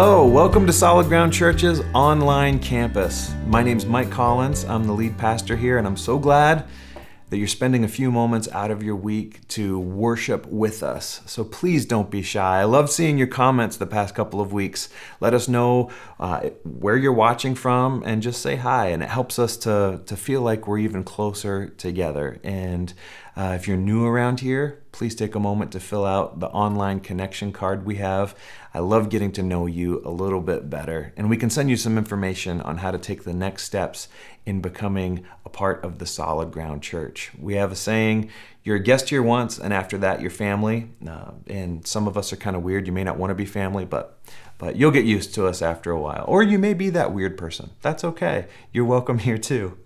Hello, welcome to Solid Ground Church's online campus. My name's Mike Collins. I'm the lead pastor here, and I'm so glad that you're spending a few moments out of your week to worship with us. So please don't be shy. I love seeing your comments the past couple of weeks. Let us know where you're watching from and just say hi. And it helps us to feel like we're even closer together. And if you're new around here, please take a moment to fill out the online connection card we have. I love getting to know you a little bit better. And we can send you some information on how to take the next steps in becoming a part of the Solid Ground Church. We have a saying, you're a guest here once, and after that, you're family. And some of us are kind of weird. You may not want to be family, but you'll get used to us after a while. Or you may be that weird person. That's okay. You're welcome here too.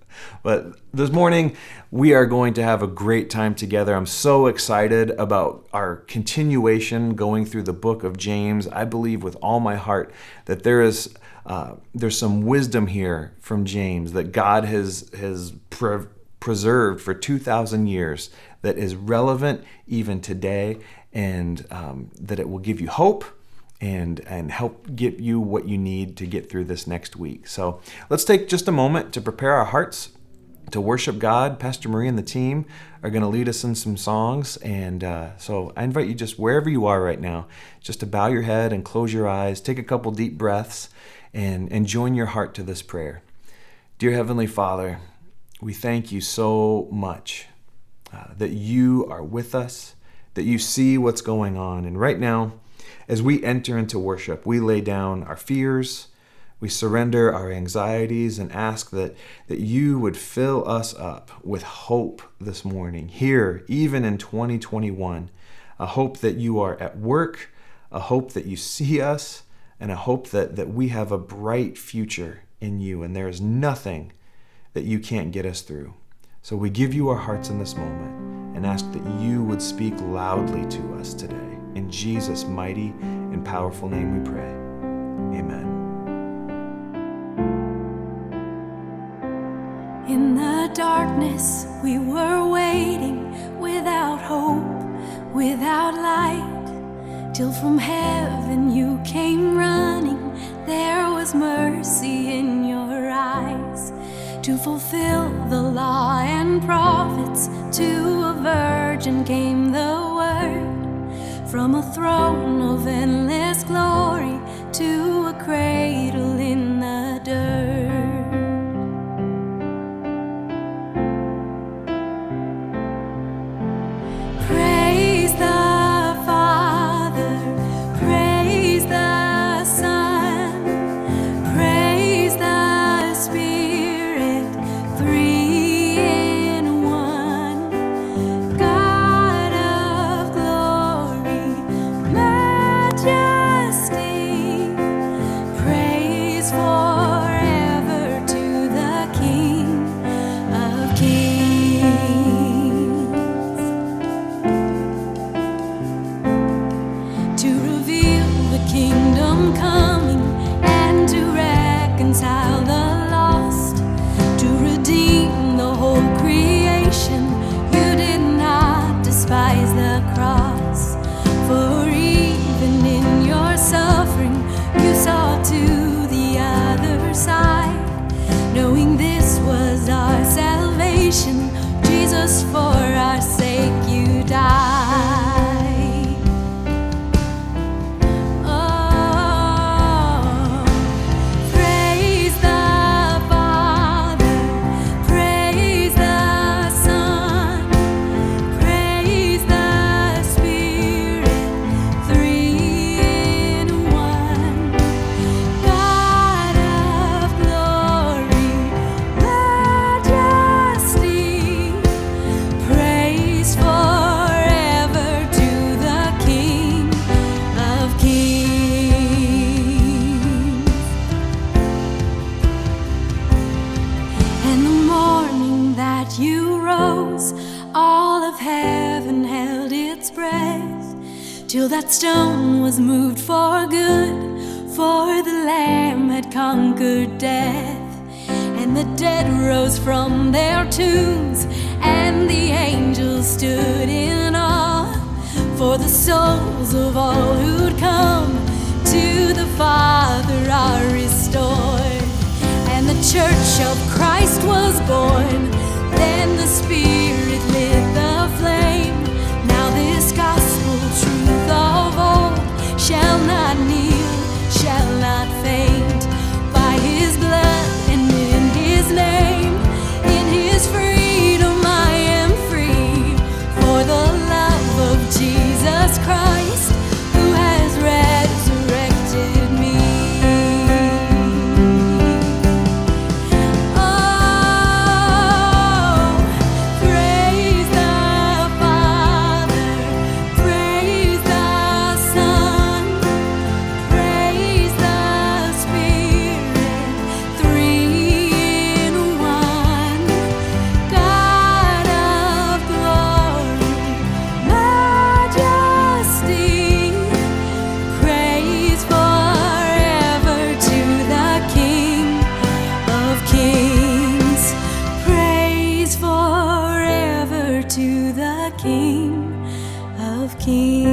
But this morning, we are going to have a great time together. I'm so excited about our continuation going through the book of James. I believe with all my heart that there's some wisdom here from James that God has preserved for 2,000 years that is relevant even today, and that it will give you hope and help get you what you need to get through this next week. So let's take just a moment to prepare our hearts to worship God. Pastor Marie and the team are going to lead us in some songs. And so I invite you, just wherever you are right now, just to bow your head and close your eyes, take a couple deep breaths, and join your heart to this prayer. Dear Heavenly Father, we thank you so much that you are with us, that you see what's going on. And right now, as we enter into worship, we lay down our fears, we surrender our anxieties, and ask that you would fill us up with hope this morning, here, even in 2021, a hope that you are at work, a hope that you see us, and a hope that we have a bright future in you, and there is nothing that you can't get us through. So we give you our hearts in this moment and ask that you would speak loudly to us today. In Jesus' mighty and powerful name we pray. Amen. In the darkness we were waiting, without hope, without light, till from heaven you came running. There was mercy in your eyes, to fulfill the law and prophets. To a virgin came the word, from a throne of endless glory to a cradle in the dirt. Praise the Father, praise the Son, praise the Spirit, three in one. God of glory, majesty, praise forever to the King of Kings. To reveal the kingdom coming, and to reconcile the lost, to redeem the whole creation. You did not despise the cross, for even in your suffering you saw to the other side, knowing this was our salvation. Jesus, for our sake you died. Oh, praise the Father, praise the Son, praise the Spirit, three in one. God of glory, majesty, praise forever to the King of Kings. And the morning that you rose, all of heaven held its breath, till that stone was moved for good, for the Lamb had conquered death. And the dead rose from their tombs, and the angels stood in awe, for the souls of all who'd come to the Father are restored, and the Church of Christ was born. Then the Spirit lit the flame. Now this gospel truth of old shall not kneel, shall not faint. By His blood and in His name, in His freedom I am free. For the love of Jesus Christ, who has resurrected me. Oh, praise the Father, praise the Son, praise the Spirit, three in one. God of glory, majesty, praise forever to the King of kings. Praise forever to the King of kings.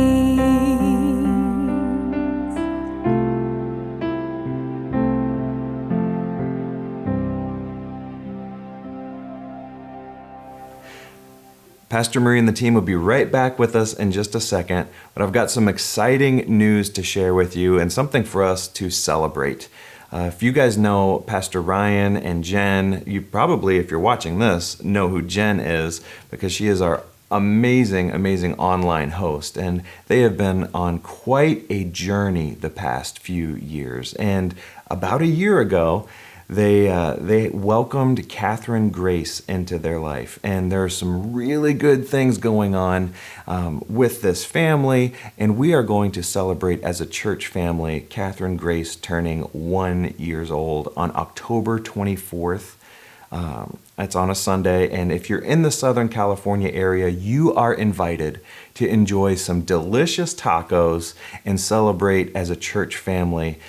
Pastor Marie and the team will be right back with us in just a second, but I've got some exciting news to share with you and something for us to celebrate. If you guys know Pastor Ryan and Jen, you probably, if you're watching this, know who Jen is, because she is our amazing, amazing online host. And they have been on quite a journey the past few years. And about a year ago, they welcomed Catherine Grace into their life, and there are some really good things going on with this family, and we are going to celebrate as a church family Catherine Grace turning 1 year old on October 24th. It's on a Sunday, and if you're in the Southern California area, you are invited to enjoy some delicious tacos and celebrate as a church family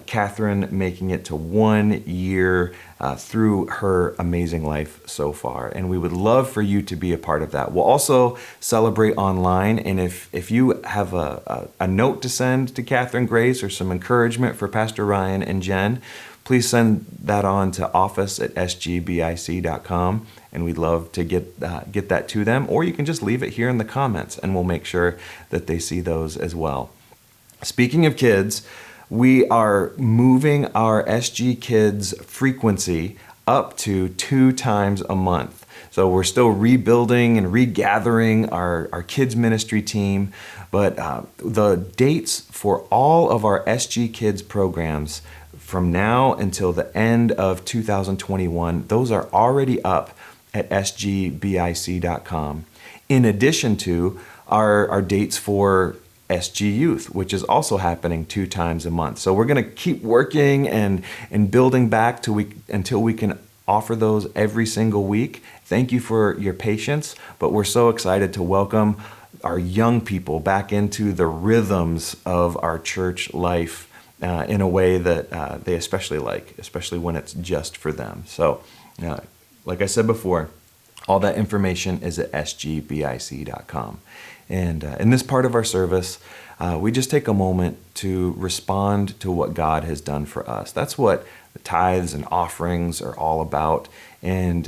Catherine making it to 1 year through her amazing life so far. And we would love for you to be a part of that. We'll also celebrate online, and if you have a note to send to Catherine Grace or some encouragement for Pastor Ryan and Jen, please send that on to office@sgbic.com, and we'd love to get that to them. Or you can just leave it here in the comments, and we'll make sure that they see those as well. Speaking of kids, we are moving our SG Kids frequency up to 2 times a month. So we're still rebuilding and regathering our kids ministry team, but the dates for all of our SG Kids programs from now until the end of 2021, those are already up at sgbic.com. In addition to our dates for SG Youth, which is also happening 2 times a month. So we're going to keep working and building back until we can offer those every single week. Thank you for your patience, but we're so excited to welcome our young people back into the rhythms of our church life in a way that they especially like, especially when it's just for them. So, like I said before, all that information is at sgbic.com. And in this part of our service, we just take a moment to respond to what God has done for us. That's what the tithes and offerings are all about. And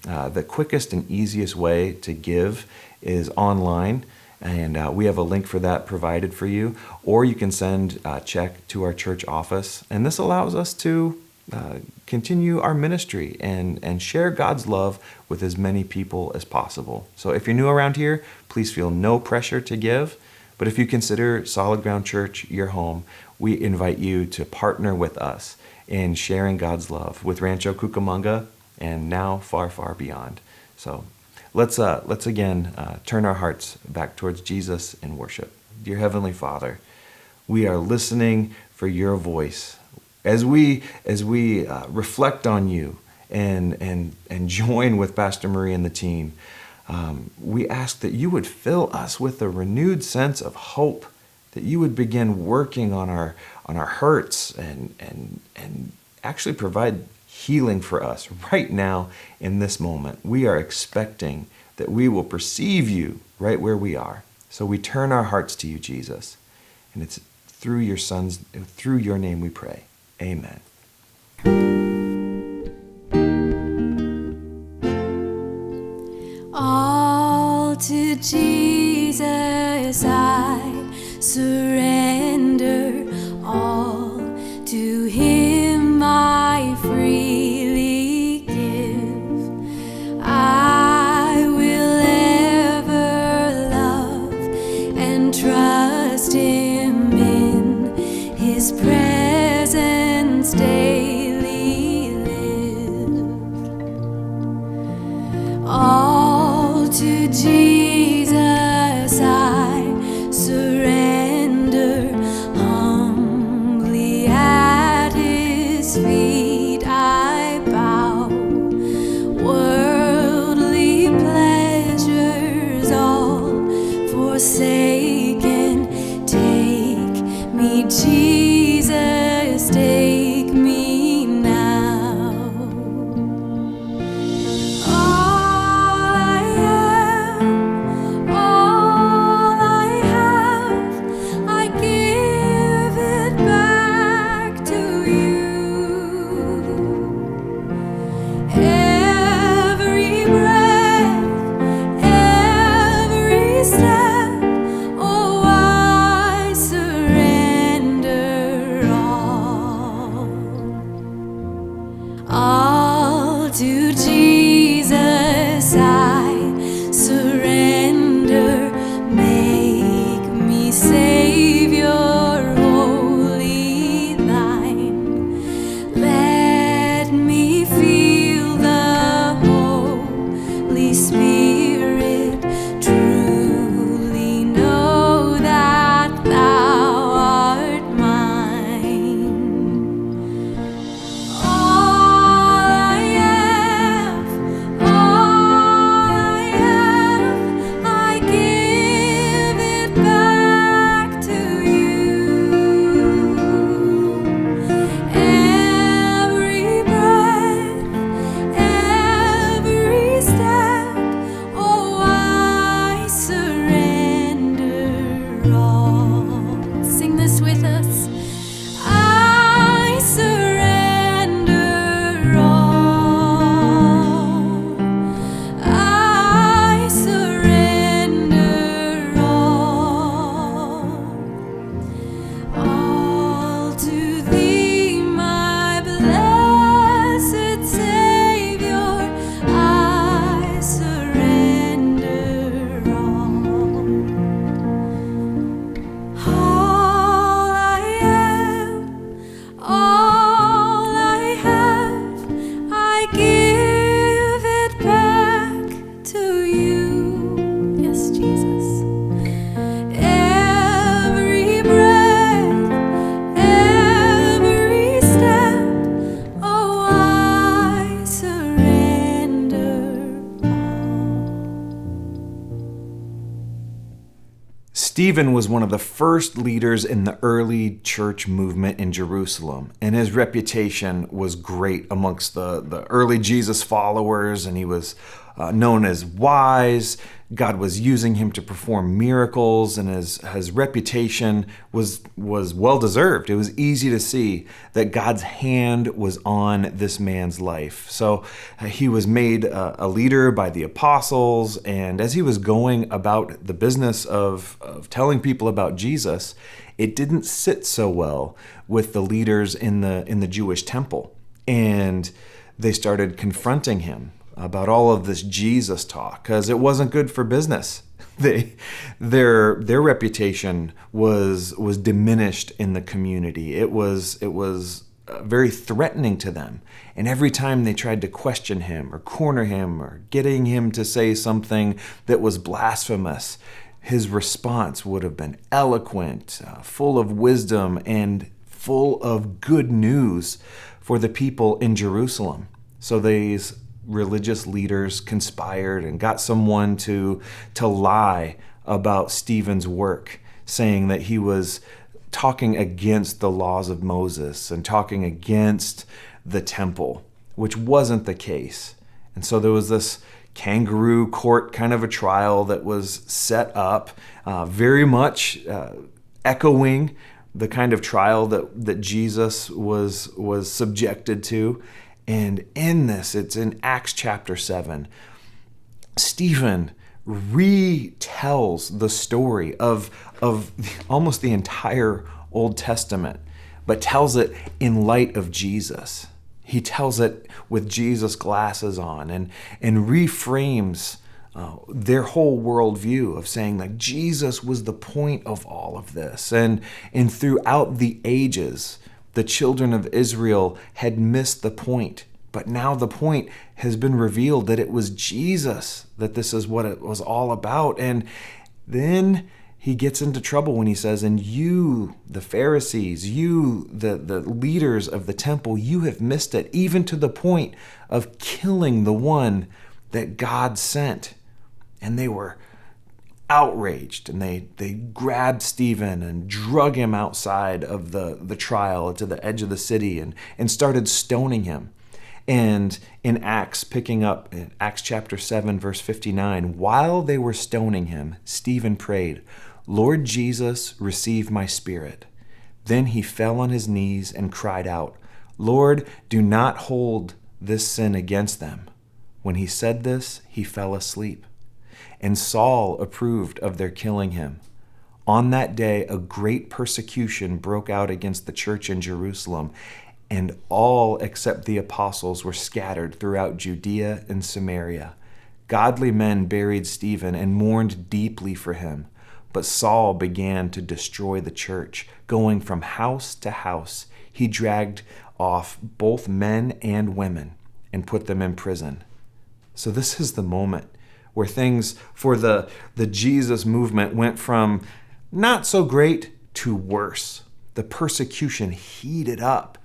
the quickest and easiest way to give is online. And we have a link for that provided for you. Or you can send a check to our church office. And this allows us to continue our ministry and share God's love with as many people as possible. So if you're new around here, please feel no pressure to give. But if you consider Solid Ground Church your home, we invite you to partner with us in sharing God's love with Rancho Cucamonga and now far, far beyond. So let's again turn our hearts back towards Jesus in worship. Dear Heavenly Father, we are listening for your voice. As we reflect on you and join with Pastor Marie and the team, we ask that you would fill us with a renewed sense of hope, that you would begin working on our hurts and actually provide healing for us right now in this moment. We are expecting that we will perceive you right where we are. So we turn our hearts to you, Jesus. And it's through your name we pray. Amen. All to Jesus I surrender, all to Him I freely give. I will ever love and trust Him in His presence daily live. All to Jesus I surrender, humbly at His feet I bow. Worldly pleasures all forsaken, take me, Jesus, take me now. All I am, all I have, I give it back to you. Every breath, every step, oh, I surrender all. All to Jesus I surrender, make me Savior, wholly thine. Let me feel the Holy Spirit, truly know that Thou art mine. All I have, I give it back to you. Every breath, every step, oh, I surrender all. Sing this with us. I surrender all. I surrender all to Thee, my blessed Savior. I surrender all. All I am, all I have, I give it back to you. Yes, Jesus. Every breath, every step, oh, I surrender all. Stephen was one of the first leaders in the early church movement in Jerusalem, and his reputation was great amongst the early Jesus followers, and he was known as wise. God was using him to perform miracles, and his reputation was well-deserved. It was easy to see that God's hand was on this man's life. So he was made a leader by the apostles, and as he was going about the business of telling people about Jesus, it didn't sit so well with the leaders in the Jewish temple. And they started confronting him about all of this Jesus talk because it wasn't good for business. Their reputation was diminished in the community. It was very threatening to them. And every time they tried to question him or corner him or getting him to say something that was blasphemous, his response would have been eloquent, full of wisdom, and full of good news for the people in Jerusalem. So these religious leaders conspired and got someone to lie about Stephen's work, saying that he was talking against the laws of Moses and talking against the temple, which wasn't the case. And so there was this kangaroo court kind of a trial that was set up, very much echoing the kind of trial that Jesus was subjected to. And in this, it's in Acts chapter 7, Stephen retells the story of almost the entire Old Testament, but tells it in light of Jesus. He tells it with Jesus glasses on and reframes their whole worldview of saying that Jesus was the point of all of this. And throughout the ages, the children of Israel had missed the point. But now the point has been revealed that it was Jesus, that this is what it was all about. And then he gets into trouble when he says, and you, the Pharisees, you, the leaders of the temple, you have missed it, even to the point of killing the one that God sent. And they were outraged, and they grabbed Stephen and drug him outside of the trial to the edge of the city and started stoning him. And in Acts, picking up in Acts chapter 7, verse 59, while they were stoning him, Stephen prayed, Lord Jesus, receive my spirit. Then he fell on his knees and cried out, Lord, do not hold this sin against them. When he said this, he fell asleep. And Saul approved of their killing him. On that day, a great persecution broke out against the church in Jerusalem, and all except the apostles were scattered throughout Judea and Samaria. Godly men buried Stephen and mourned deeply for him. But Saul began to destroy the church. Going from house to house, he dragged off both men and women and put them in prison. So this is the moment where things for the Jesus movement went from not so great to worse. The persecution heated up.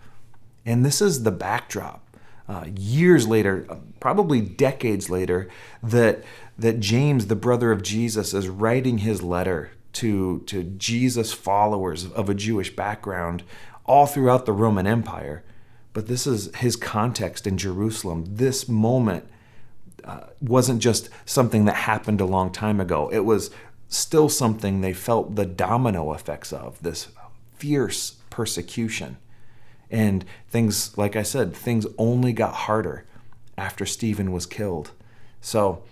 And this is the backdrop. Years later, probably decades later, that James, the brother of Jesus, is writing his letter to Jesus followers of a Jewish background all throughout the Roman Empire. But this is his context in Jerusalem. This moment wasn't just something that happened a long time ago. It was still something they felt the domino effects of, this fierce persecution. And things, like I said, things only got harder after Stephen was killed. So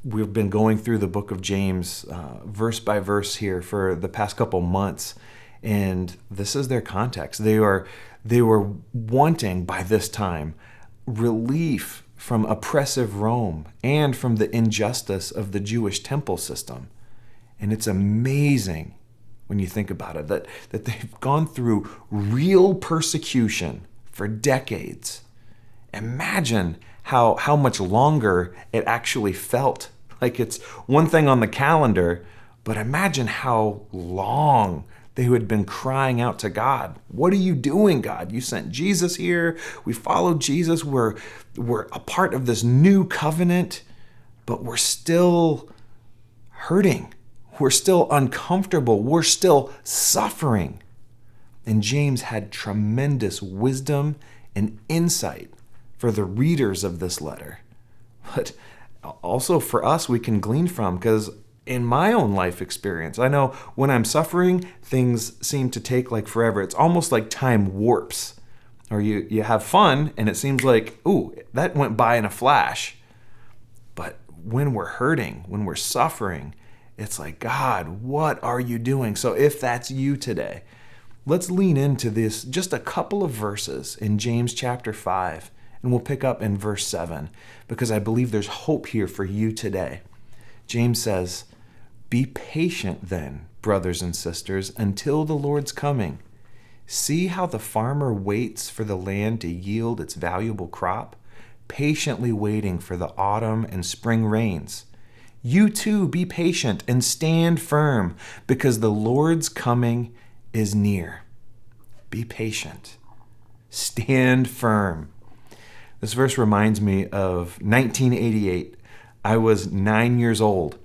we've been going through the book of James verse by verse here for the past couple months. And this is their context. They were wanting by this time relief from oppressive Rome and from the injustice of the Jewish temple system. And it's amazing when you think about it, that they've gone through real persecution for decades. Imagine how much longer it actually felt. Like it's one thing on the calendar, but imagine how long they had been crying out to God. What are you doing, God? You sent Jesus here. We followed Jesus. We're a part of this new covenant, but we're still hurting. We're still uncomfortable. We're still suffering. And James had tremendous wisdom and insight for the readers of this letter. But also for us, we can glean from, because in my own life experience, I know when I'm suffering, things seem to take like forever. It's almost like time warps. Or you have fun and it seems like, ooh, that went by in a flash. But when we're hurting, when we're suffering, it's like, God, what are you doing? So if that's you today, let's lean into this, just a couple of verses in James chapter 5, and we'll pick up in verse 7, because I believe there's hope here for you today. James says, "Be patient then, brothers and sisters, until the Lord's coming. See how the farmer waits for the land to yield its valuable crop, patiently waiting for the autumn and spring rains. You too be patient and stand firm, because the Lord's coming is near." Be patient. Stand firm. This verse reminds me of 1988. I was 9 years old,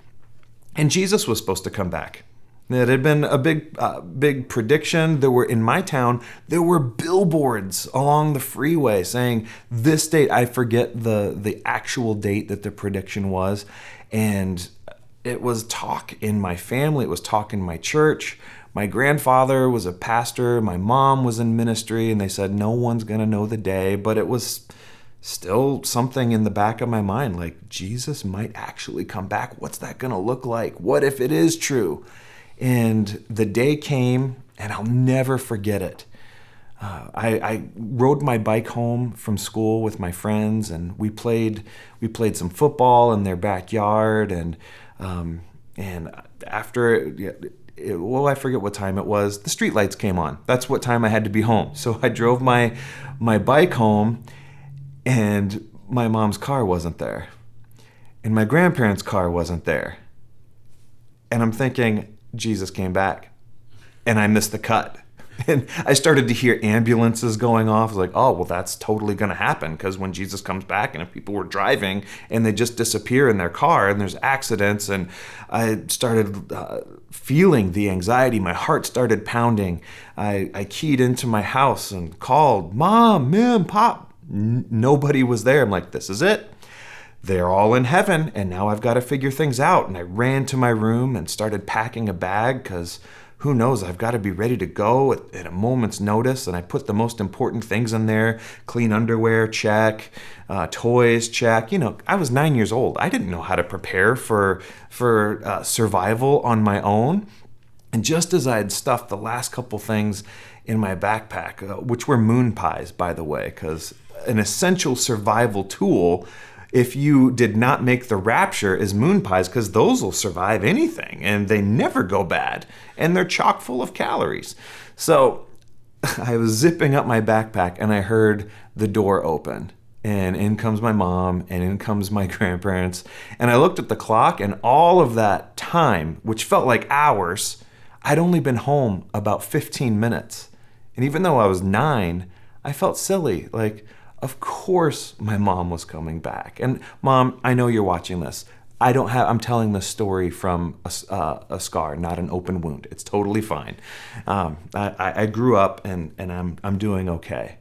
and Jesus was supposed to come back. It had been a big prediction. In my town, there were billboards along the freeway saying this date. I forget the actual date that the prediction was. And it was talk in my family. It was talk in my church. my grandfather was a pastor, my mom was in ministry, and they said no one's going to know the day, but it was still something in the back of my mind, like Jesus might actually come back. What's that going to look like? What if it is true? And the day came, and I'll never forget it. I rode my bike home from school with my friends, and we played some football in their backyard, and after I forget what time it was. The streetlights came on. That's what time I had to be home. So I drove my bike home, and my mom's car wasn't there, and my grandparents' car wasn't there, and I'm thinking Jesus came back, and I missed the cut. And I started to hear ambulances going off. I was like, oh, well, that's totally going to happen, because when Jesus comes back, and if people were driving and they just disappear in their car and there's accidents, and I started feeling the anxiety. My heart started pounding. I keyed into my house and called, Mom, Mim, Pop. Nobody was there. I'm like, this is it. They're all in heaven, and now I've got to figure things out. And I ran to my room and started packing a bag, because who knows, I've got to be ready to go at a moment's notice. And I put the most important things in there. Clean underwear, check. Toys, check. I was 9 years old. I didn't know how to prepare for survival on my own. And just as I had stuffed the last couple things in my backpack, which were moon pies, by the way, because an essential survival tool, if you did not make the rapture, is moon pies, because those will survive anything, and they never go bad, and they're chock full of calories. So I was zipping up my backpack, and I heard the door open, and in comes my mom, and in comes my grandparents, and I looked at the clock, and all of that time, which felt like hours, I'd only been home about 15 minutes. And even though I was 9, I felt silly, like, of course my mom was coming back. And Mom, I know you're watching this. I'm telling this story from a scar, not an open wound. It's totally fine. I grew up, and I'm doing okay.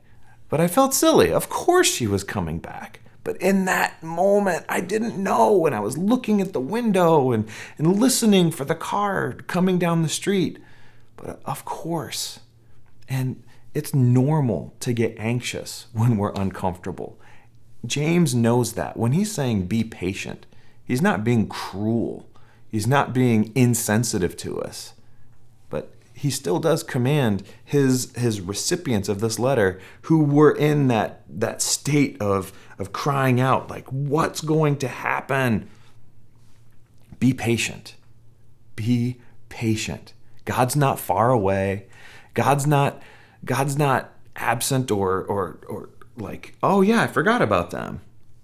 But I felt silly. Of course she was coming back. But in that moment, I didn't know. And I was looking at the window and listening for the car coming down the street. But of course. And it's normal to get anxious when we're uncomfortable. James knows that. When he's saying be patient, he's not being cruel. He's not being insensitive to us. But he still does command his recipients of this letter, who were in that state of crying out, like, what's going to happen? Be patient. Be patient. God's not far away. God's not absent or like, oh yeah, I forgot about them.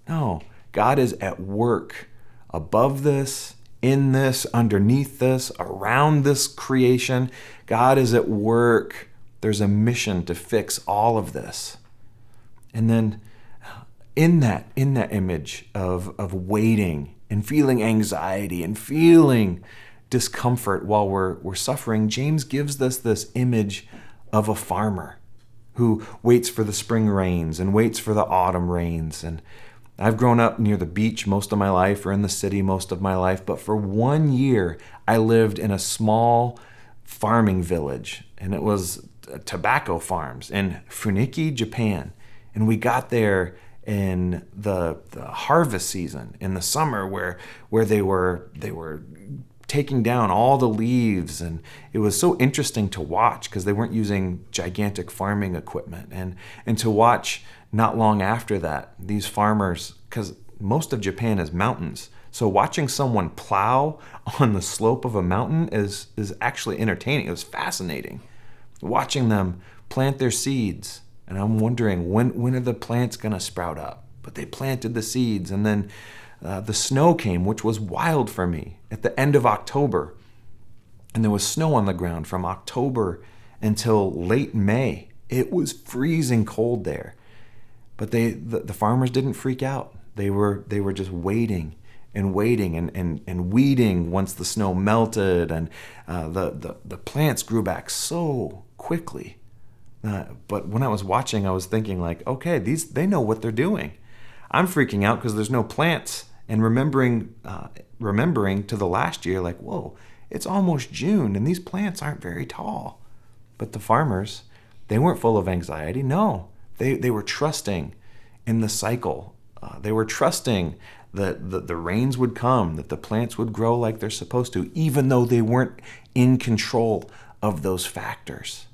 No, God is at work above this, in this, underneath this, around this creation. God is at work. There's a mission to fix all of this. And then in that image of waiting and feeling anxiety and feeling discomfort while we're suffering, James gives us this image of a farmer who waits for the spring rains and waits for the autumn rains. And I've grown up near the beach most of my life, or in the city most of my life, but for 1 year I lived in a small farming village, and it was tobacco farms in Funiki, Japan. And we got there in the harvest season in the summer, where they were taking down all the leaves, and it was so interesting to watch, because they weren't using gigantic farming equipment, and to watch not long after that these farmers, because most of Japan is mountains, so watching someone plow on the slope of a mountain is actually entertaining. It was fascinating watching them plant their seeds, and I'm wondering when are the plants gonna sprout up. But they planted the seeds, and then the snow came, which was wild for me, at the end of October. And there was snow on the ground from October until late May. It was freezing cold there. But the farmers didn't freak out. They were just waiting and weeding once the snow melted, and the plants grew back so quickly. But when I was watching, I was thinking, like, okay, they know what they're doing. I'm freaking out because there's no plants, and remembering to the last year, like, whoa, It's almost June and these plants aren't very tall. But the farmers, they weren't full of anxiety. No, they were trusting in the cycle. They were trusting that the rains would come, that the plants would grow like they're supposed to, even though they weren't in control of those factors.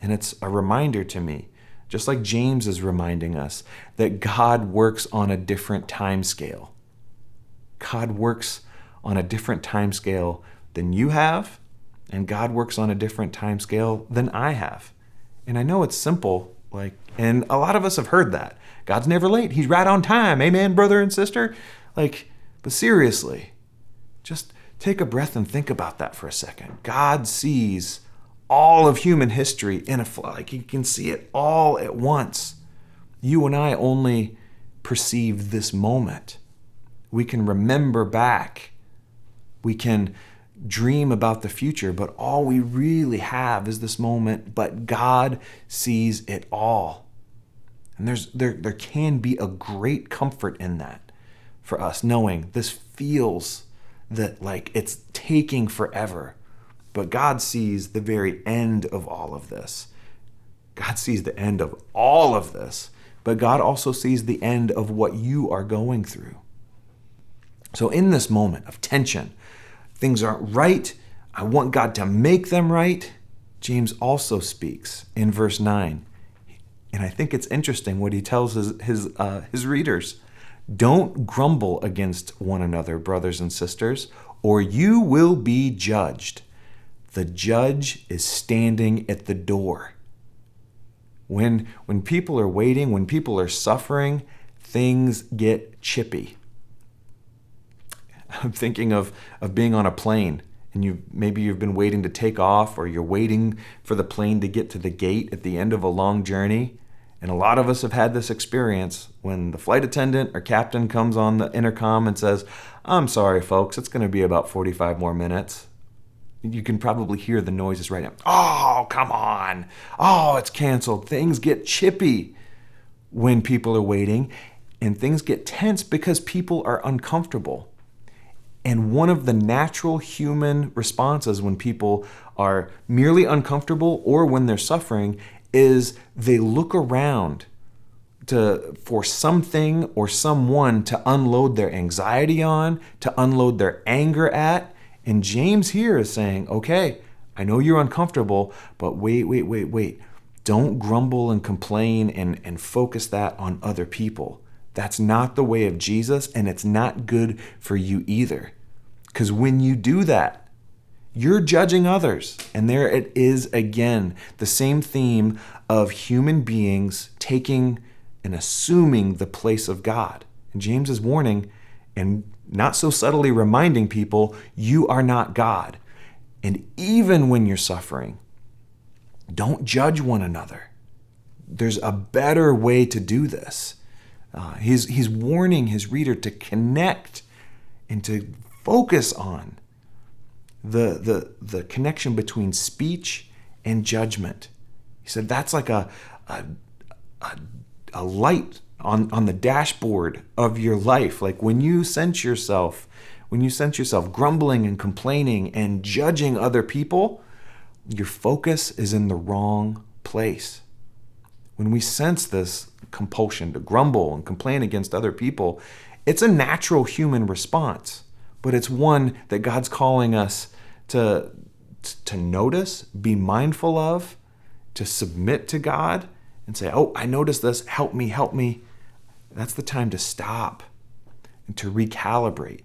And it's a reminder to me, just like James is reminding us, that God works on a different time scale. God works on a different time scale than you have, and God works on a different time scale than I have. And I know it's simple, and a lot of us have heard that. God's never late. He's right on time. Amen, brother and sister? But seriously, just take a breath and think about that for a second. God sees all of human history in a flood. He can see it all at once. You and I only perceive this moment. We can remember back. We can dream about the future, but all we really have is this moment, but God sees it all. And there can be a great comfort in that for us, knowing this feels that it's taking forever. But God sees the very end of all of this. God sees the end of all of this, but God also sees the end of what you are going through. So in this moment of tension, things aren't right, I want God to make them right, James also speaks in verse 9. And I think it's interesting what he tells his readers. Don't grumble against one another, brothers and sisters, or you will be judged. The judge is standing at the door. When people are waiting, when people are suffering, things get chippy. I'm thinking of being on a plane, and maybe you've been waiting to take off, or you're waiting for the plane to get to the gate at the end of a long journey. And a lot of us have had this experience when the flight attendant or captain comes on the intercom and says, "I'm sorry, folks, it's going to be about 45 more minutes." You can probably hear the noises right now. Oh, come on. Oh, it's canceled. Things get chippy when people are waiting, and things get tense because people are uncomfortable. And one of the natural human responses when people are merely uncomfortable or when they're suffering is they look around for something or someone to unload their anxiety on, to unload their anger at. And James here is saying, okay, I know you're uncomfortable, but wait. Don't grumble and complain and focus that on other people. That's not the way of Jesus, and it's not good for you either. Because when you do that, you're judging others. And there it is again, the same theme of human beings taking and assuming the place of God. And James is warning and not so subtly reminding people, you are not God. And even when you're suffering, don't judge one another. There's a better way to do this. He's warning his reader to connect and to focus on the connection between speech and judgment. He said that's like a light on the dashboard of your life. Like when you sense yourself grumbling and complaining and judging other people, your focus is in the wrong place. When we sense this compulsion to grumble and complain against other people, it's a natural human response, but it's one that God's calling us to notice, be mindful of, to submit to God and say, oh, I noticed this, help me. That's the time to stop and to recalibrate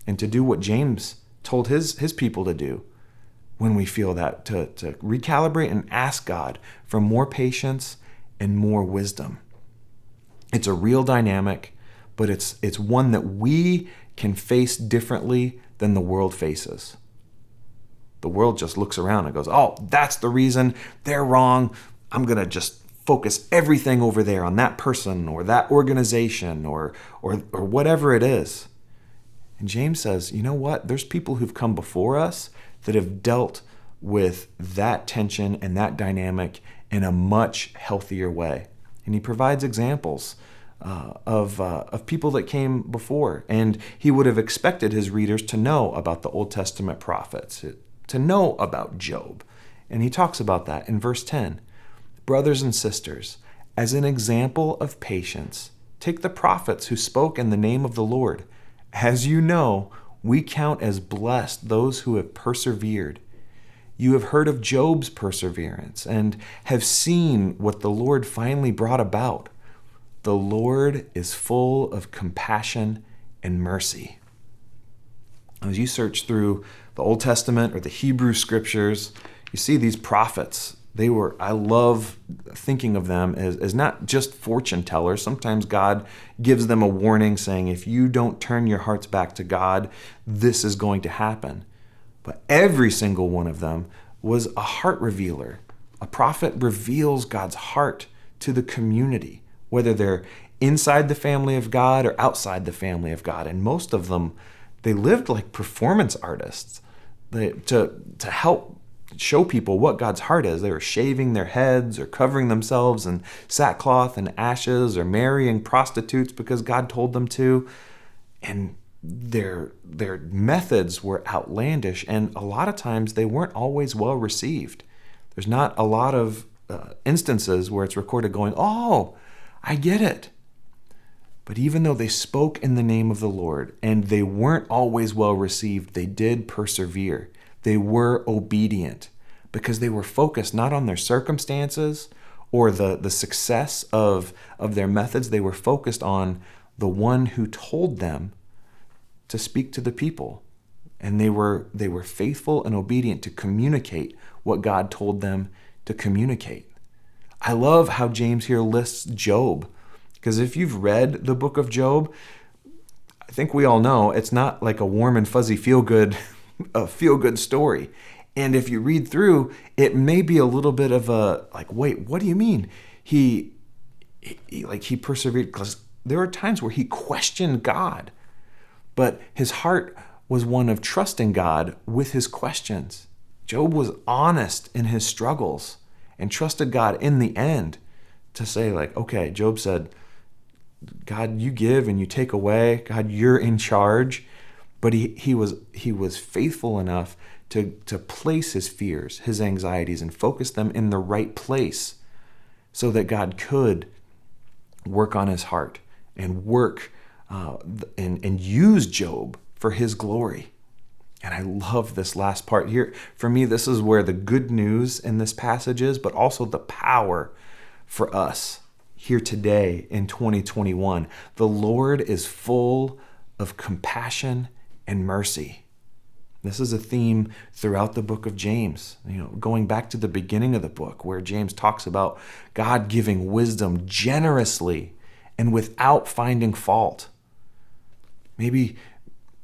and to do what James told his people to do when we feel that, to recalibrate and ask God for more patience and more wisdom. It's a real dynamic, but it's one that we can face differently than the world faces. The world just looks around and goes, oh, that's the reason, they're wrong. I'm going to just focus everything over there on that person or that organization or whatever it is. And James says, you know what? There's people who've come before us that have dealt with that tension and that dynamic in a much healthier way. And he provides examples of people that came before. And he would have expected his readers to know about the Old Testament prophets, to know about Job. And he talks about that in verse 10. Brothers and sisters, as an example of patience, take the prophets who spoke in the name of the Lord. As you know, we count as blessed those who have persevered. You have heard of Job's perseverance and have seen what the Lord finally brought about. The Lord is full of compassion and mercy. As you search through the Old Testament or the Hebrew scriptures, you see these prophets. I love thinking of them as not just fortune tellers. Sometimes God gives them a warning saying, if you don't turn your hearts back to God, this is going to happen. But every single one of them was a heart revealer. A prophet reveals God's heart to the community, whether they're inside the family of God or outside the family of God. And most of them, they lived like performance artists to help show people what God's heart is. They were shaving their heads or covering themselves in sackcloth and ashes or marrying prostitutes because God told them to. And their methods were outlandish, and a lot of times they weren't always well received. There's not a lot of instances where it's recorded going, oh, I get it. But even though they spoke in the name of the Lord and they weren't always well received, they did persevere. They were obedient because they were focused not on their circumstances or the success of their methods. They were focused on the one who told them to speak to the people. And they were faithful and obedient to communicate what God told them to communicate. I love how James here lists Job, because if you've read the book of Job, I think we all know it's not like a warm and fuzzy feel-good story. And if you read through, it may be a little bit of a like, wait, what do you mean? He persevered, because there were times where he questioned God. But his heart was one of trusting God with his questions. Job was honest in his struggles and trusted God in the end to say, like, okay, Job said, God, you give and you take away. God, you're in charge. But he was faithful enough to place his fears, his anxieties, and focus them in the right place so that God could work on his heart and work and use Job for his glory. And I love this last part here. For me, this is where the good news in this passage is, but also the power for us here today in 2021. The Lord is full of compassion and mercy. This is a theme throughout the book of James, going back to the beginning of the book where James talks about God giving wisdom generously and without finding fault. Maybe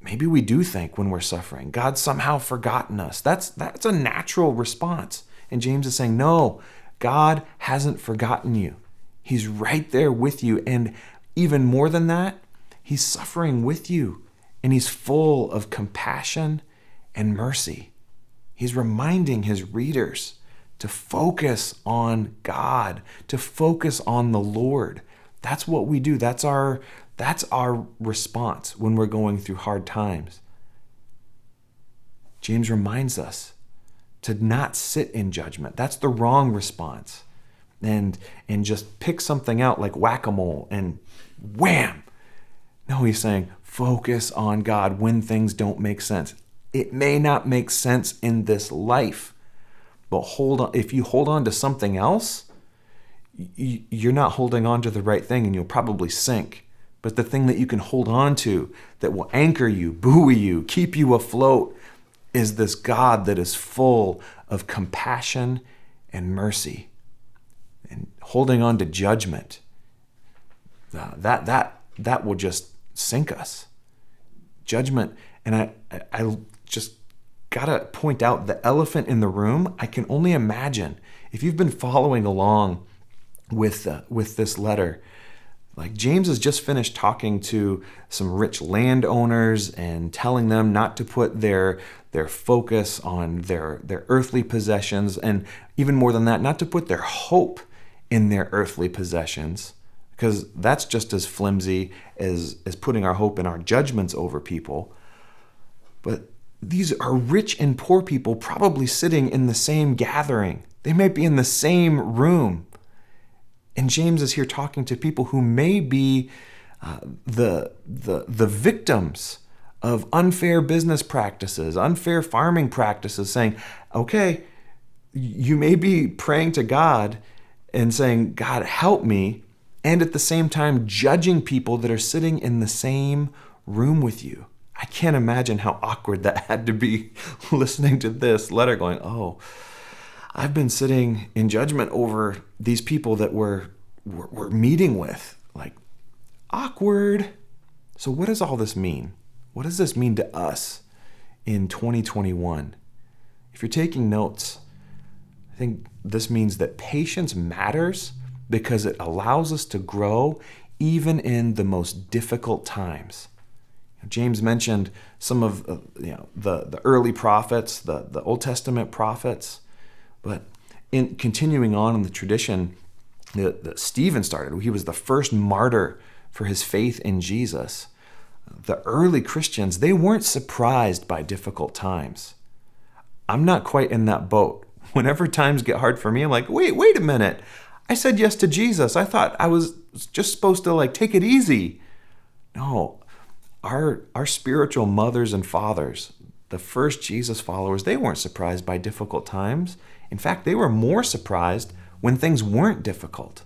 we do think when we're suffering, God's somehow forgotten us. That's a natural response. And James is saying, no, God hasn't forgotten you. He's right there with you. And even more than that, he's suffering with you. And he's full of compassion and mercy. He's reminding his readers to focus on God, to focus on the Lord. That's what we do. That's our response when we're going through hard times. James reminds us to not sit in judgment. That's the wrong response. And just pick something out like whack-a-mole and wham. No, he's saying focus on God when things don't make sense. It may not make sense in this life, but hold on. If you hold on to something else, you're not holding on to the right thing and you'll probably sink. But the thing that you can hold on to that will anchor you, buoy you, keep you afloat is this God that is full of compassion and mercy. And holding on to judgment, that will just sink us. Judgment, and I just gotta point out the elephant in the room. I can only imagine if you've been following along with this letter. Like James has just finished talking to some rich landowners and telling them not to put their focus on their earthly possessions, and even more than that, not to put their hope in their earthly possessions, because that's just as flimsy as putting our hope in our judgments over people. But these are rich and poor people probably sitting in the same gathering. They might be in the same room. And James is here talking to people who may be the victims of unfair business practices, unfair farming practices, saying, okay, you may be praying to God and saying, God, help me, and at the same time judging people that are sitting in the same room with you. I can't imagine how awkward that had to be listening to this letter going, oh, I've been sitting in judgment over these people that we're meeting with. Like, awkward. So what does all this mean? What does this mean to us in 2021? If you're taking notes, I think this means that patience matters because it allows us to grow even in the most difficult times. James mentioned some of the early prophets, the Old Testament prophets, but in continuing on in the tradition that Stephen started, he was the first martyr for his faith in Jesus. The early Christians, they weren't surprised by difficult times. I'm not quite in that boat. Whenever times get hard for me, I'm like, wait a minute. I said yes to Jesus. I thought I was just supposed to take it easy. No. Our spiritual mothers and fathers, the first Jesus followers, they weren't surprised by difficult times. In fact, they were more surprised when things weren't difficult.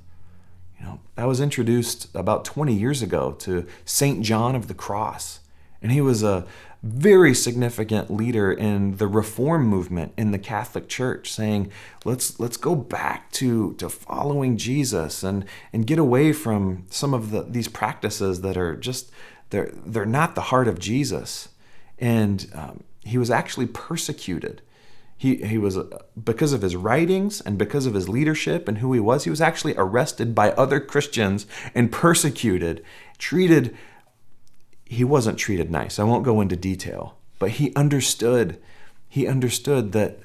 I was introduced about 20 years ago to St. John of the Cross, and he was a very significant leader in the Reform movement in the Catholic Church, saying, let's go back to following Jesus and get away from some of these practices that are just they're not the heart of Jesus. And he was actually persecuted. He was, because of his writings and because of his leadership and who he was actually arrested by other Christians and persecuted, he wasn't treated nice. I won't go into detail, but he understood that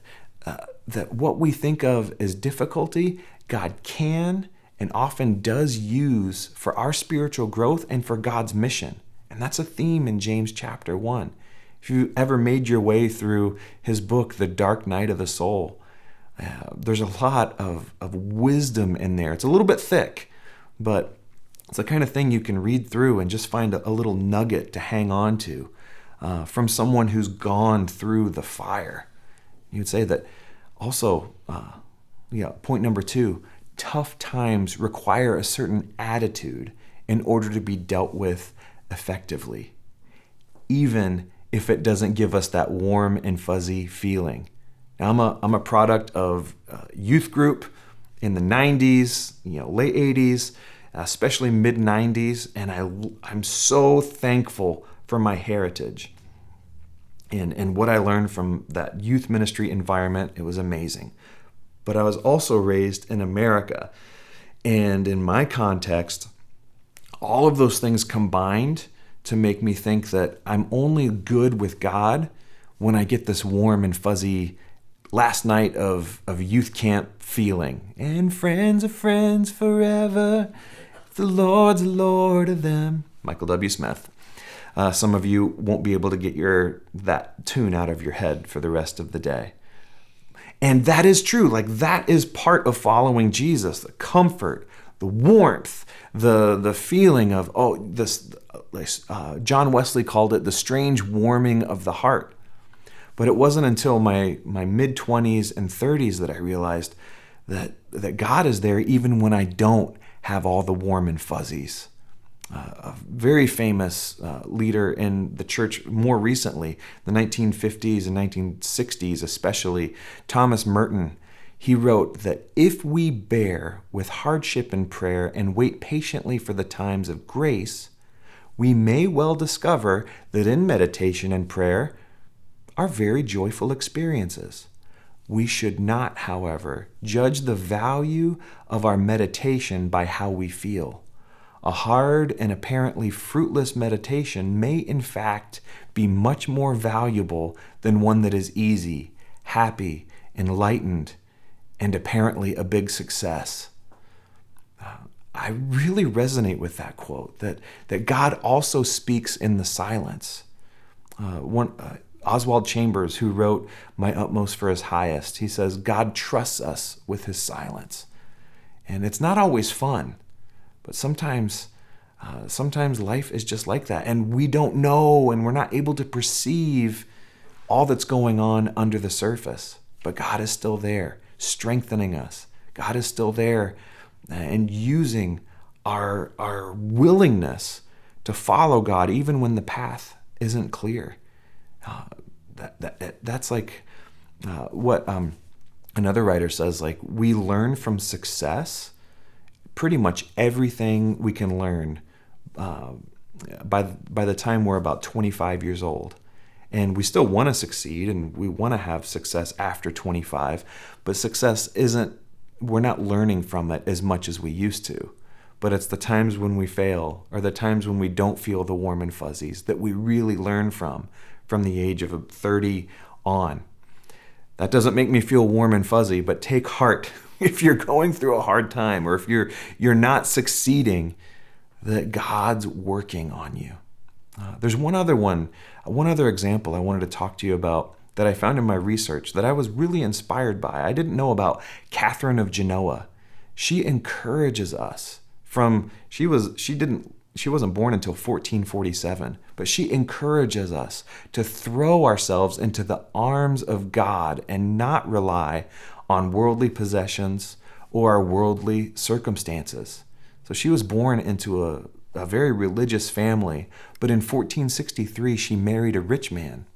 what we think of as difficulty, God can and often does use for our spiritual growth and for God's mission. And that's a theme in James chapter 1. If you ever made your way through his book, The Dark Night of the Soul, there's a lot of wisdom in there. It's a little bit thick, but it's the kind of thing you can read through and just find a little nugget to hang on to from someone who's gone through the fire. You'd say that also, point number 2, tough times require a certain attitude in order to be dealt with effectively, even if it doesn't give us that warm and fuzzy feeling. Now, I'm a product of youth group in the 90s, late 80s, especially mid 90s, and I'm so thankful for my heritage and what I learned from that youth ministry environment. It was amazing. But I was also raised in America, and in my context, all of those things combined to make me think that I'm only good with God when I get this warm and fuzzy last night of youth camp feeling. And friends are friends forever. The Lord's Lord of them. Michael W. Smith. Some of you won't be able to get that tune out of your head for the rest of the day. And that is true. That is part of following Jesus. The comfort, the warmth, the feeling of, John Wesley called it the strange warming of the heart. But it wasn't until my mid-20s and 30s that I realized that God is there even when I don't have all the warm and fuzzies. A very famous leader in the church more recently, the 1950s and 1960s especially, Thomas Merton, he wrote that if we bear with hardship in prayer and wait patiently for the times of grace, we may well discover that in meditation and prayer are very joyful experiences. We should not, however, judge the value of our meditation by how we feel. A hard and apparently fruitless meditation may in fact be much more valuable than one that is easy, happy, enlightened, and apparently a big success. I really resonate with that quote, that God also speaks in the silence. Oswald Chambers, who wrote My Utmost for His Highest, he says, God trusts us with His silence. And it's not always fun, but sometimes life is just like that. And we don't know, and we're not able to perceive all that's going on under the surface. But God is still there, strengthening us. God is still there and using our willingness to follow God, even when the path isn't clear. That's like what another writer says, like, we learn from success pretty much everything we can learn by the time we're about 25 years old. And we still want to succeed, and we want to have success after 25, but success we're not learning from it as much as we used to. But it's the times when we fail, or the times when we don't feel the warm and fuzzies, that we really learn from the age of 30 on. That doesn't make me feel warm and fuzzy, but take heart if you're going through a hard time, or if you're not succeeding, that God's working on you. There's one other example I wanted to talk to you about that I found in my research that I was really inspired by. I didn't know about Catherine of Genoa. She encourages us she wasn't born until 1447, but she encourages us to throw ourselves into the arms of God and not rely on worldly possessions or our worldly circumstances. So she was born into a very religious family, but in 1463 she married a rich man,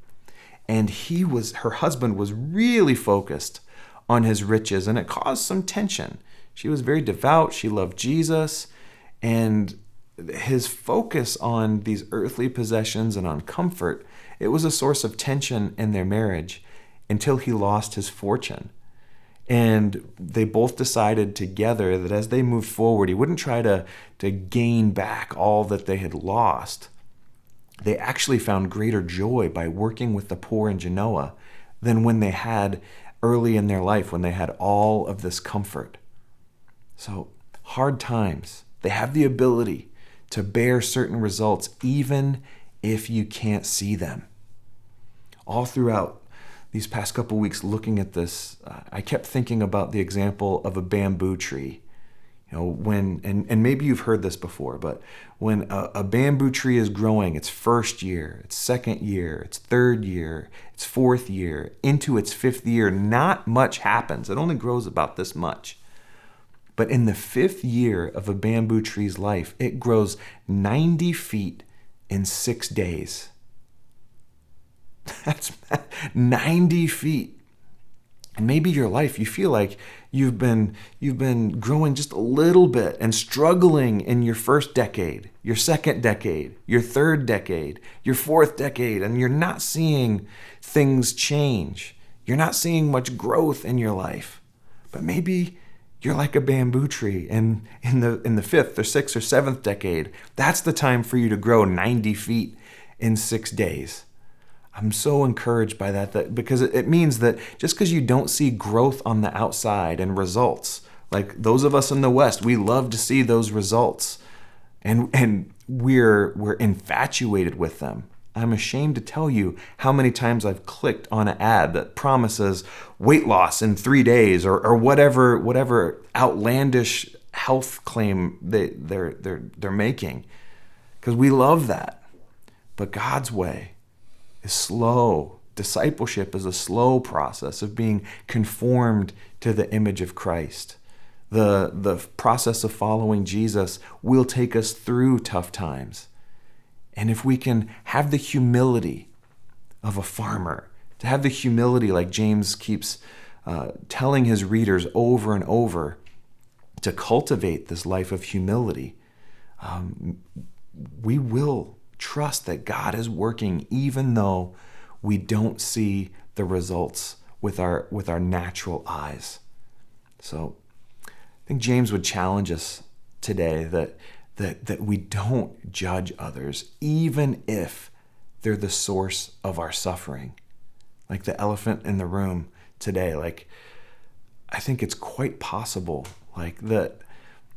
and her husband was really focused on his riches, and it caused some tension. She was very devout, she loved Jesus, and his focus on these earthly possessions and on comfort, it was a source of tension in their marriage until he lost his fortune. And they both decided together that as they moved forward, he wouldn't try to gain back all that they had lost. They actually found greater joy by working with the poor in Genoa than when they had early in their life, when they had all of this comfort. So hard times, they have the ability to bear certain results even if you can't see them. All throughout these past couple weeks looking at this, I kept thinking about the example of a bamboo tree. You know, and maybe you've heard this before, but when a bamboo tree is growing, its first year, its second year, its third year, its fourth year, into its fifth year, not much happens. It only grows about this much. But in the fifth year of a bamboo tree's life, it grows 90 feet in 6 days. That's 90 feet. And maybe your life, you feel like you've been growing just a little bit and struggling in your first decade, your second decade, your third decade, your fourth decade, and you're not seeing things change. You're not seeing much growth in your life. But maybe you're like a bamboo tree, and in the fifth or sixth or seventh decade, that's the time for you to grow 90 feet in 6 days. I'm so encouraged by that because it means that just because you don't see growth on the outside and results, like those of us in the West, we love to see those results, and we're infatuated with them. I'm ashamed to tell you how many times I've clicked on an ad that promises weight loss in 3 days or whatever outlandish health claim they're making, because we love that. But God's way is slow. Discipleship is a slow process of being conformed to the image of Christ. The process of following Jesus will take us through tough times. And if we can have the humility of a farmer, to have the humility like James keeps telling his readers over and over, to cultivate this life of humility, we will trust that God is working even though we don't see the results with our natural eyes. So I think James would challenge us today that we don't judge others, even if they're the source of our suffering. Like the elephant in the room today, like I think it's quite possible like that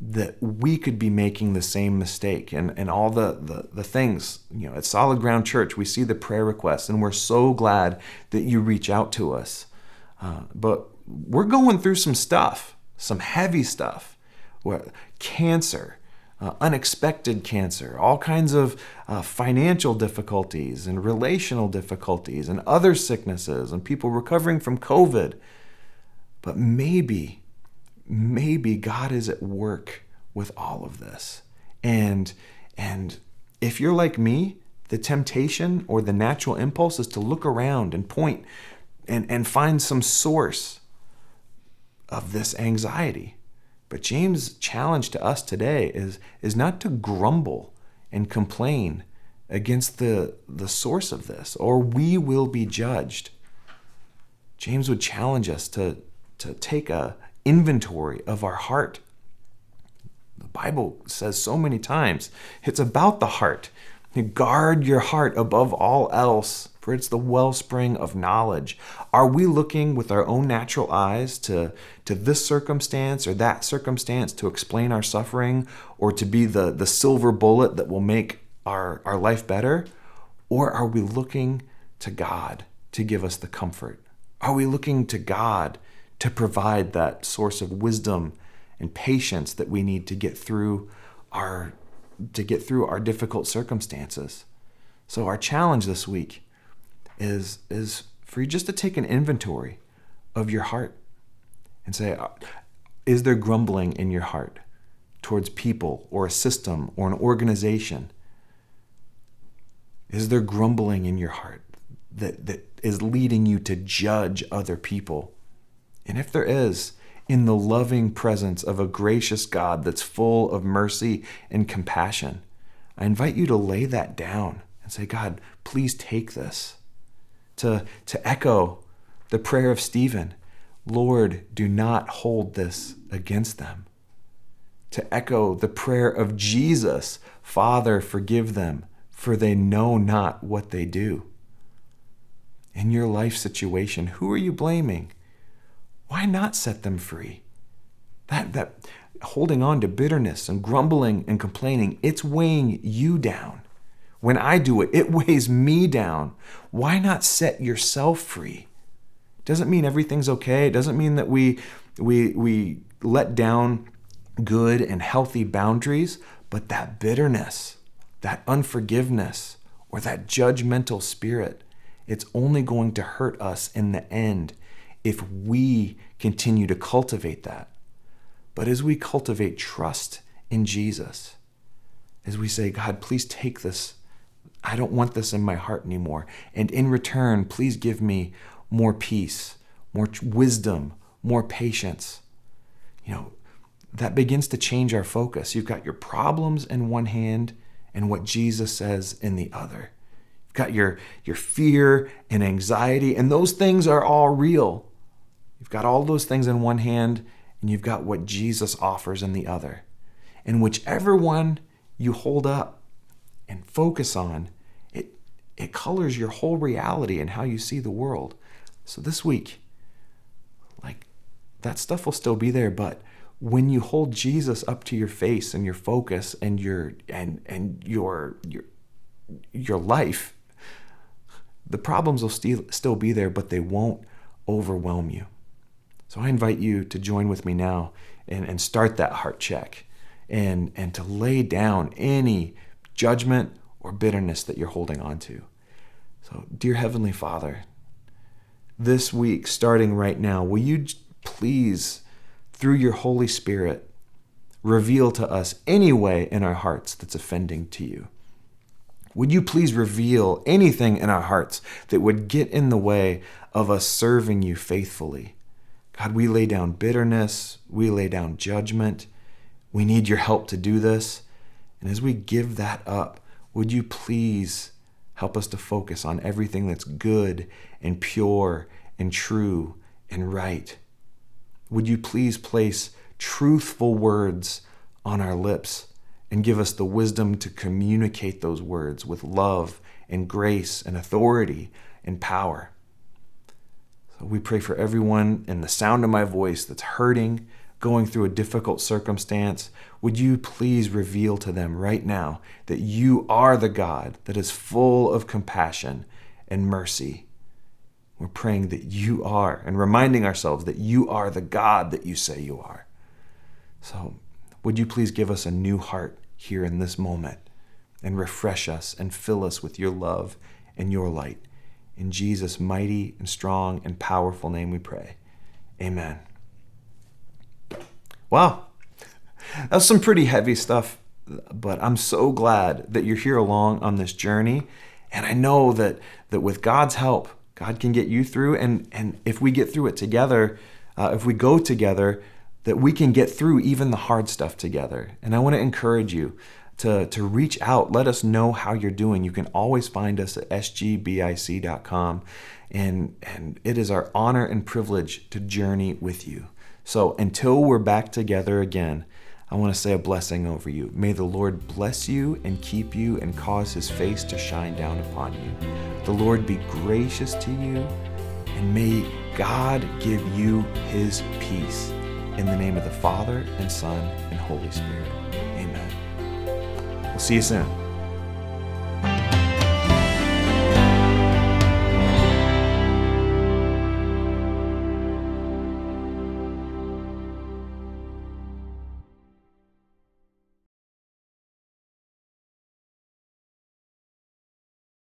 that we could be making the same mistake, and all the things. At Solid Ground Church, we see the prayer requests, and we're so glad that you reach out to us. But we're going through some stuff, some heavy stuff, cancer, unexpected cancer, all kinds of financial difficulties and relational difficulties and other sicknesses and people recovering from COVID. But maybe God is at work with all of this. And if you're like me, the temptation or the natural impulse is to look around and point and find some source of this anxiety. But James' challenge to us today is not to grumble and complain against the source of this, or we will be judged. James would challenge us to take a inventory of our heart. The Bible says so many times it's about the heart. Guard your heart above all else, for it's the wellspring of knowledge. Are we looking with our own natural eyes to this circumstance or that circumstance to explain our suffering, or to be the silver bullet that will make our life better? Or are we looking to God to give us the comfort? Are we looking to God to provide that source of wisdom and patience that we need to get through our difficult circumstances? So our challenge this week is for you just to take an inventory of your heart and say, is there grumbling in your heart towards people or a system or an organization? Is there grumbling in your heart that is leading you to judge other people? And if there is, in the loving presence of a gracious God that's full of mercy and compassion, I invite you to lay that down and say, God, please take this. To echo the prayer of Stephen, Lord, do not hold this against them. To echo the prayer of Jesus, Father, forgive them, for they know not what they do. In your life situation, who are you blaming? Why not set them free? That holding on to bitterness and grumbling and complaining, it's weighing you down. When I do it, it weighs me down. Why not set yourself free? Doesn't mean everything's okay. It doesn't mean that we let down good and healthy boundaries, but that bitterness, that unforgiveness, or that judgmental spirit, it's only going to hurt us in the end if we continue to cultivate that. But as we cultivate trust in Jesus, as we say, God, please take this. I don't want this in my heart anymore. And in return, please give me more peace, more wisdom, more patience. That begins to change our focus. You've got your problems in one hand and what Jesus says in the other. You've got your fear and anxiety, and those things are all real. You've got all those things in one hand, and you've got what Jesus offers in the other. And whichever one you hold up and focus on, it colors your whole reality and how you see the world. So this week, that stuff will still be there, but when you hold Jesus up to your face and your focus and your life, the problems will still be there, but they won't overwhelm you. So I invite you to join with me now and start that heart check and to lay down any judgment or bitterness that you're holding on to. So, dear Heavenly Father, this week, starting right now, will you please, through your Holy Spirit, reveal to us any way in our hearts that's offending to you? Would you please reveal anything in our hearts that would get in the way of us serving you faithfully? God, we lay down bitterness, we lay down judgment. We need your help to do this. And as we give that up, would you please help us to focus on everything that's good and pure and true and right? Would you please place truthful words on our lips and give us the wisdom to communicate those words with love and grace and authority and power? So we pray for everyone in the sound of my voice that's hurting, going through a difficult circumstance, would you please reveal to them right now that you are the God that is full of compassion and mercy. We're praying that you are, and reminding ourselves that you are the God that you say you are. So would you please give us a new heart here in this moment and refresh us and fill us with your love and your light. In Jesus' mighty and strong and powerful name we pray. Amen. Wow, that's some pretty heavy stuff, but I'm so glad that you're here along on this journey. And I know that with God's help, God can get you through. And if we get through it together, if we go together, that we can get through even the hard stuff together. And I want to encourage you to reach out. Let us know how you're doing. You can always find us at sgbic.com. And it is our honor and privilege to journey with you. So until we're back together again, I want to say a blessing over you. May the Lord bless you and keep you and cause his face to shine down upon you. The Lord be gracious to you, and may God give you his peace. In the name of the Father and Son and Holy Spirit. Amen. We'll see you soon.